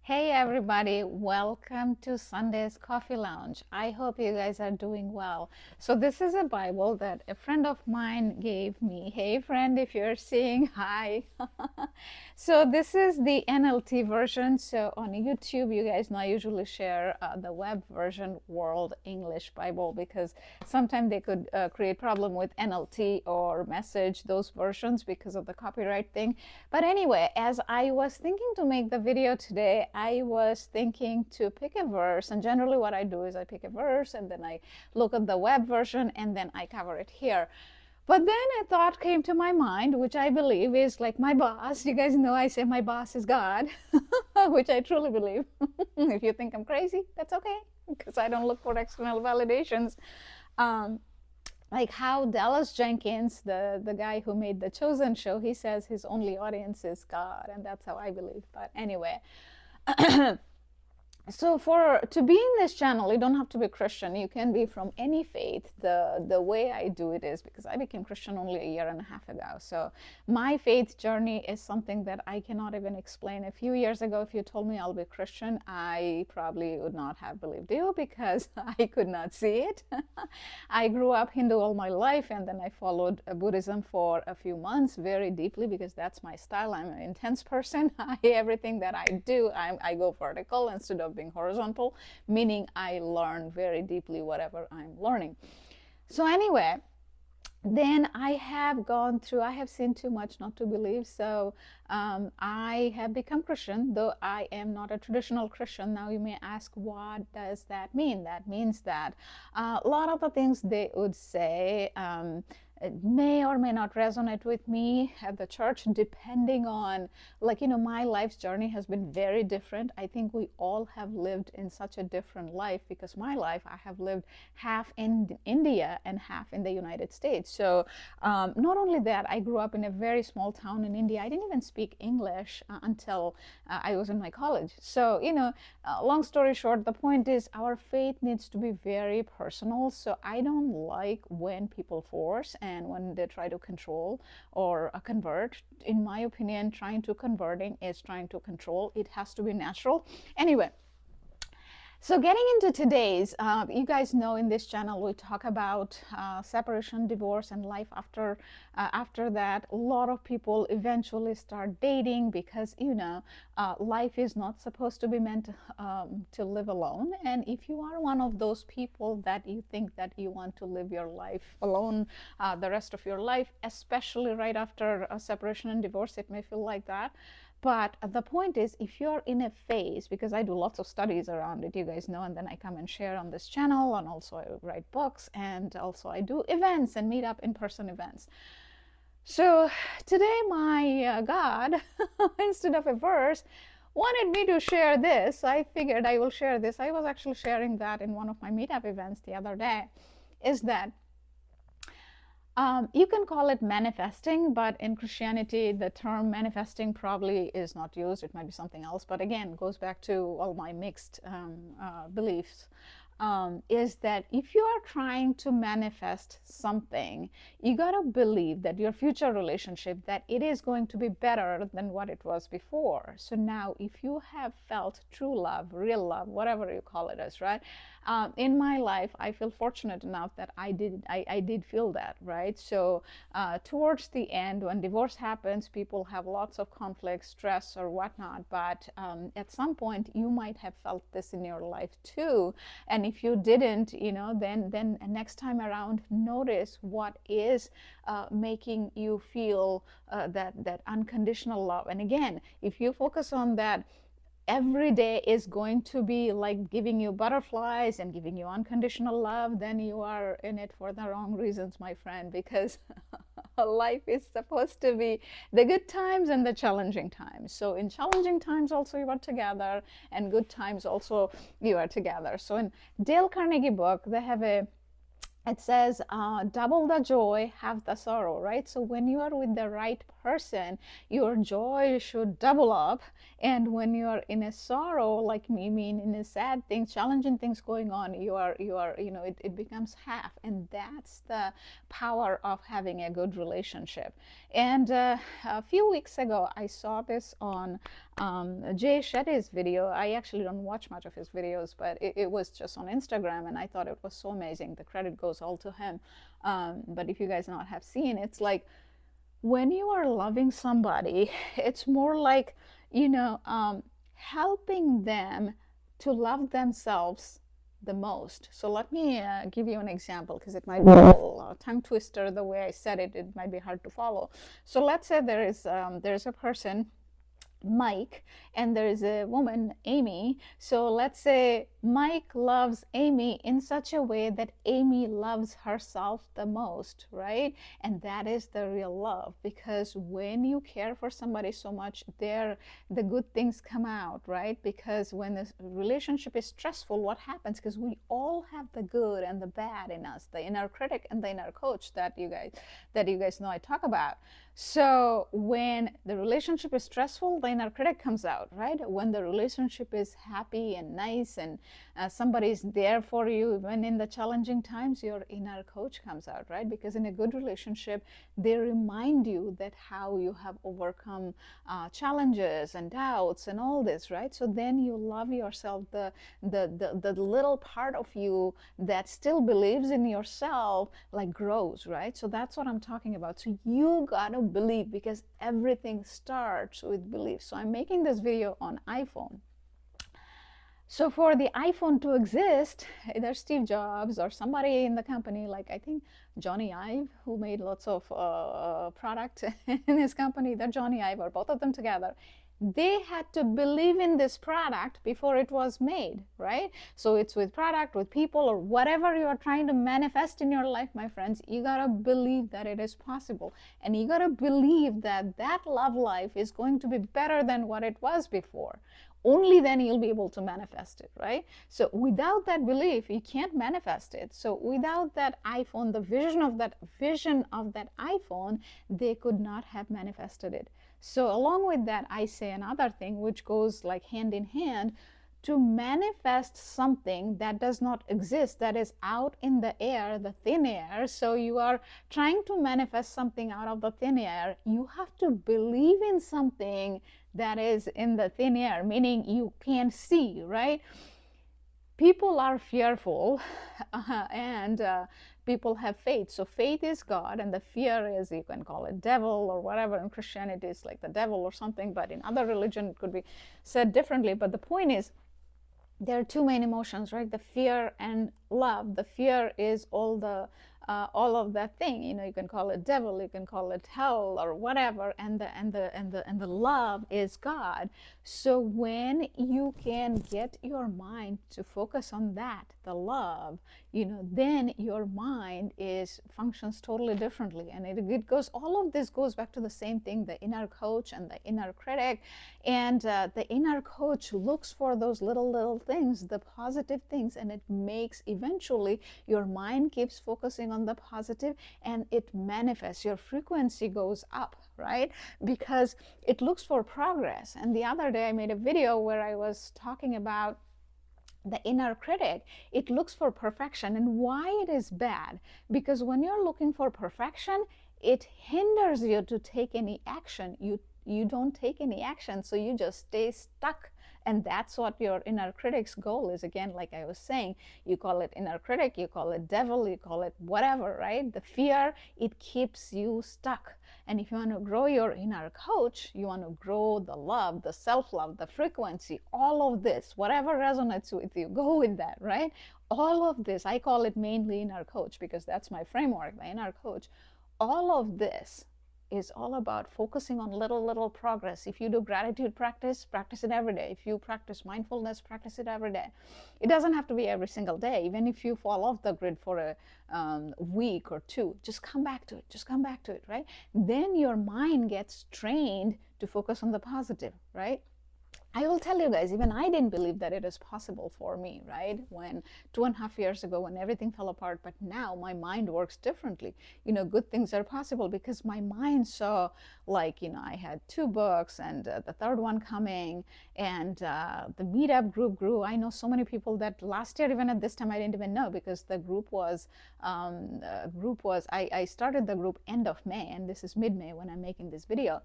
Hey everybody, welcome to Sunday's Coffee Lounge. I hope you guys are doing well. So this is a Bible that a friend of mine gave me. Hey friend, if you're seeing, hi. So this is the NLT version. So on YouTube, you guys know I usually share the web version, World English Bible, because sometimes they could create problem with NLT or Message, those versions, because of the copyright thing. But anyway, as I was thinking to make the video today, I was thinking to pick a verse, and generally what I do is I pick a verse and then I look at the web version and then I cover it here. But then a thought came to my mind, which I believe is like my boss. You guys know I say my boss is God, which I truly believe. If you think I'm crazy, that's okay, because I don't look for external validations. Like how Dallas Jenkins, the guy who made the Chosen show, he says his only audience is God, and that's how I believe. But anyway, so to be in this channel, you don't have to be Christian. You can be from any faith. The way I do it is because I became Christian only a year and a half ago. So my faith journey is something that I cannot even explain. A few years ago, if you told me I'll be Christian, I probably would not have believed you because I could not see it. I grew up Hindu all my life, and then I followed Buddhism for a few months very deeply because that's my style. I'm an intense person. Everything that I do, I go vertical instead of being horizontal, meaning I learn very deeply whatever I'm learning. So anyway, then I have seen too much not to believe. So I have become Christian, though I am not a traditional Christian. Now you may ask, what does that mean? That means that a lot of the things they would say it may or may not resonate with me at the church, depending on, my life's journey has been very different. I think we all have lived in such a different life, because my life, I have lived half in India and half in the United States. So not only that, I grew up in a very small town in India. I didn't even speak English until I was in my college. So, long story short, the point is our faith needs to be very personal. So I don't like when people force and when they try to control or convert. In my opinion, trying to converting is trying to control. It has to be natural. Anyway, so getting into today's, you guys know in this channel we talk about separation, divorce, and life after that. A lot of people eventually start dating because, life is not supposed to be meant to live alone. And if you are one of those people that you think that you want to live your life alone the rest of your life, especially right after a separation and divorce, it may feel like that. But the point is, if you're in a phase, because I do lots of studies around it, you guys know, and then I come and share on this channel, and also I write books, and also I do events and meet up in-person events. So today my God, instead of a verse, wanted me to share this. I figured I will share this. I was actually sharing that in one of my meetup events the other day, is that you can call it manifesting, but in Christianity, the term manifesting probably is not used. It might be something else. But again, goes back to all my mixed beliefs. Is that if you are trying to manifest something, you got to believe that your future relationship, that it is going to be better than what it was before. So now if you have felt true love, real love, whatever you call it as, right? In my life, I feel fortunate enough that I did feel that, right? So towards the end, when divorce happens, people have lots of conflict, stress, or whatnot. But at some point, you might have felt this in your life too. And if you didn't, then next time around, notice what is making you feel that unconditional love. And again, if you focus on that, every day is going to be like giving you butterflies and giving you unconditional love, then you are in it for the wrong reasons, my friend, because life is supposed to be the good times and the challenging times. So in challenging times also you are together, and good times also you are together. So in Dale Carnegie book, they have it says, double the joy, half the sorrow, right? So when you are with the right person, your joy should double up. And when you are in a sorrow, like me, mean in a sad thing, challenging things going on, it becomes half. And that's the power of having a good relationship. And a few weeks ago, I saw this on 𝘵𝐸𝘮𝑰𝐧's video. I actually don't watch much of his videos, but it was just on Instagram, and I thought it was so amazing. The credit goes all to him. But if you guys not have seen, it's like when you are loving somebody, it's more like, helping them to love themselves the most. So let me give you an example, because it might be a little tongue twister the way I said it. It might be hard to follow. So let's say there's a person, Mike, and there is a woman, Amy. So let's say Mike loves Amy in such a way that Amy loves herself the most, right? And that is the real love, because when you care for somebody so much, the good things come out, right? Because when the relationship is stressful, what happens? Because we all have the good and the bad in us, the inner critic and the inner coach that you guys know I talk about. So when the relationship is stressful, the inner critic comes out, right? When the relationship is happy and nice and somebody is there for you even in the challenging times, your inner coach comes out, right? Because in a good relationship, they remind you that how you have overcome challenges and doubts and all this, right? So then you love yourself, the little part of you that still believes in yourself, like, grows, right? So that's what I'm talking about. So you gotta believe, because everything starts with belief. So I'm making this video on iPhone. So for the iPhone to exist, either Steve Jobs or somebody in the company, like I think Jony Ive, who made lots of product in his company, that Jony Ive, or both of them together, they had to believe in this product before it was made, right? So it's with product, with people, or whatever you are trying to manifest in your life, my friends, you gotta believe that it is possible. And you gotta believe that that love life is going to be better than what it was before. Only then you'll be able to manifest it, right? So without that belief, you can't manifest it. So without that iPhone, the vision of that iPhone, they could not have manifested it. So along with that, I say another thing which goes like hand in hand. To manifest something that does not exist, that is out in the air, the thin air. So you are trying to manifest something out of the thin air. You have to believe in something that is in the thin air, meaning you can't see, right? People are fearful and people have faith. So faith is God, and the fear is, you can call it devil or whatever. In Christianity, it's like the devil or something, but in other religion, it could be said differently. But the point is, there are two main emotions, right? The fear and love. The fear is all of that thing, you can call it devil, you can call it hell or whatever, and the love is God. So when you can get your mind to focus on that, the love, then your mind functions totally differently. And it goes, all of this goes back to the same thing, the inner coach and the inner critic. And the inner coach looks for those little things, the positive things, and it makes, eventually your mind keeps focusing on the positive and it manifests. Your frequency goes up, right? Because it looks for progress. And the other day I made a video where I was talking about the inner critic. It looks for perfection. And why it is bad? Because when you're looking for perfection, it hinders you to take any action. You don't take any action, so you just stay stuck. And that's what your inner critic's goal is. Again, like I was saying, you call it inner critic, you call it devil, you call it whatever, right? The fear, it keeps you stuck. And if you want to grow your inner coach, you want to grow the love, the self-love, the frequency, all of this, whatever resonates with you, go with that, right? All of this, I call it mainly inner coach because that's my framework, the inner coach. All of this is all about focusing on little progress. If you do gratitude practice it every day. If you practice mindfulness, practice it every day. It doesn't have to be every single day. Even if you fall off the grid for a week or two, just come back to it, right? Then your mind gets trained to focus on the positive, right? I will tell you guys, even I didn't believe that it is possible for me, right? When 2.5 years ago, when everything fell apart, but now my mind works differently. Good things are possible because my mind saw, like, I had 2 books and the third one coming, and the meetup group grew. I know so many people that last year, even at this time, I didn't even know, because the group was, I started the group end of May, and this is mid-May when I'm making this video.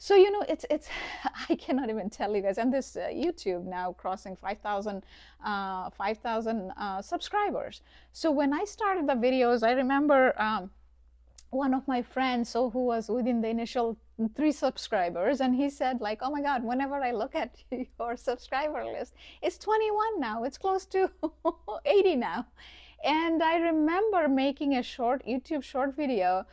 So, it's I cannot even tell you guys. And this YouTube now crossing 5,000 subscribers. So when I started the videos, I remember one of my friends, so who was within the initial 3 subscribers, and he said like, oh my God, whenever I look at your subscriber list, it's 21 now, it's close to 80 now. And I remember making a short YouTube short video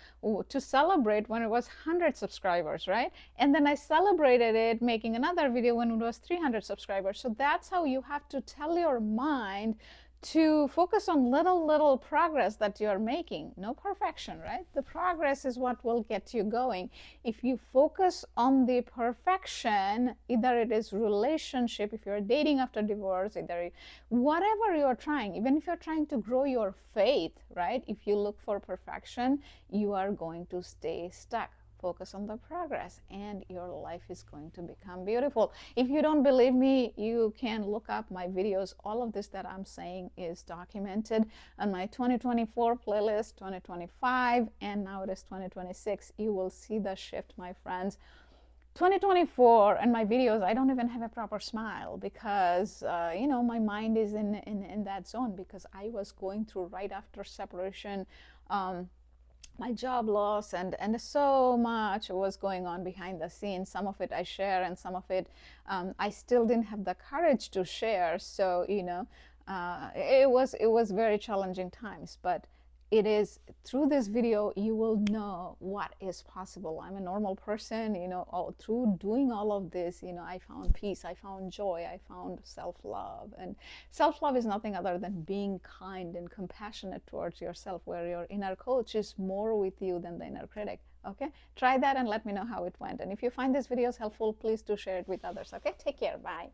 to celebrate when it was 100 subscribers, right? And then I celebrated it making another video when it was 300 subscribers. So that's how you have to tell your mind to focus on little progress that you're making. No perfection, right? The progress is what will get you going. If you focus on the perfection, either it is relationship, if you're dating after divorce, either whatever you're trying, even if you're trying to grow your faith, right? If you look for perfection, you are going to stay stuck. Focus on the progress and your life is going to become beautiful. If you don't believe me, you can look up my videos. All of this that I'm saying is documented on my 2024 playlist, 2025, and now it is 2026. You will see the shift, my friends. 2024 and my videos, I don't even have a proper smile because my mind is in that zone, because I was going through right after separation, my job loss, and so much was going on behind the scenes. Some of it I share, and some of it I still didn't have the courage to share. So it was very challenging times, but it is through this video you will know what is possible. I'm a normal person, through doing all of this, I found peace, I found joy, I found self-love. And self-love is nothing other than being kind and compassionate towards yourself, where your inner coach is more with you than the inner critic. Okay, try that and let me know how it went. And if you find these videos helpful, please do share it with others. Okay, take care. Bye.